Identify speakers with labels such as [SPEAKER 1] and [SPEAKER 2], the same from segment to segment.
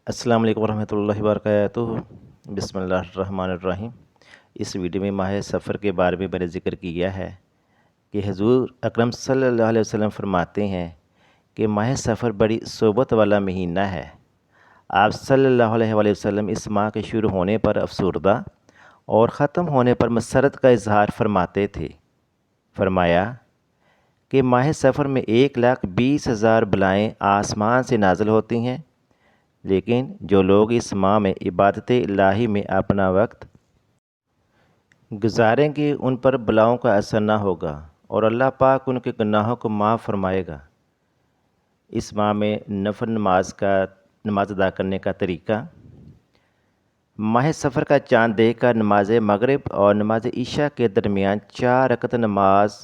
[SPEAKER 1] السلام علیکم ورحمۃ اللہ وبرکاتہ۔ بسم اللہ الرحمن الرحیم۔ اس ویڈیو میں ماہ سفر کے بارے میں نے ذکر کیا ہے کہ حضور اکرم صلی اللہ علیہ وسلم فرماتے ہیں کہ ماہ سفر بڑی صحبت والا مہینہ ہے۔ آپ صلی اللہ علیہ وآلہ وسلم اس ماہ کے شروع ہونے پر افسردہ اور ختم ہونے پر مسرت کا اظہار فرماتے تھے۔ فرمایا کہ ماہ سفر میں 1,20,000 بلائیں آسمان سے نازل ہوتی ہیں، لیکن جو لوگ اس ماہ میں عبادت الہی میں اپنا وقت گزاریں گے ان پر بلاؤں کا اثر نہ ہوگا اور اللہ پاک ان کے گناہوں کو معاف فرمائے گا۔ اس ماہ میں نفل نماز ادا کرنے کا طریقہ: ماہ سفر کا چاند دیکھ کر نماز مغرب اور نماز عشاء کے درمیان 4 رکعت نماز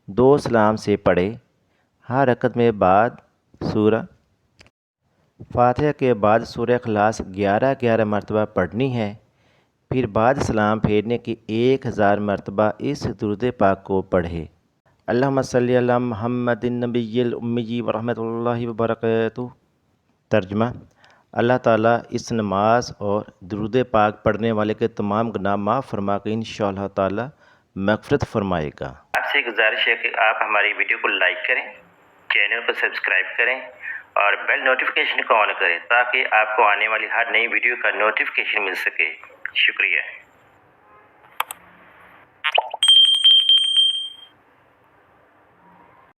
[SPEAKER 1] 2 سلام سے پڑھے۔ ہر رکعت میں بعد سورہ فاتحہ کے بعد سورہ اخلاص 11 مرتبہ پڑھنی ہے، پھر بعد سلام پھیرنے کی 1000 مرتبہ اس درود پاک کو پڑھے۔ اللہم صلی علی محمد النبی الامی ورحمۃ اللہ وبرکاتہ۔ ترجمہ: اللہ تعالیٰ اس نماز اور درود پاک پڑھنے والے کے تمام گناہ معاف فرما کے انشاءاللہ تعالیٰ مغفرت فرمائے گا۔ آپ سے گزارش ہے کہ آپ ہماری ویڈیو کو لائک کریں، چینل کو سبسکرائب کریں اور بیل نوٹیفیکیشن کو آن کریں تاکہ آپ کو آنے والی ہر نئی ویڈیو کا نوٹیفیکیشن مل سکے۔ شکریہ۔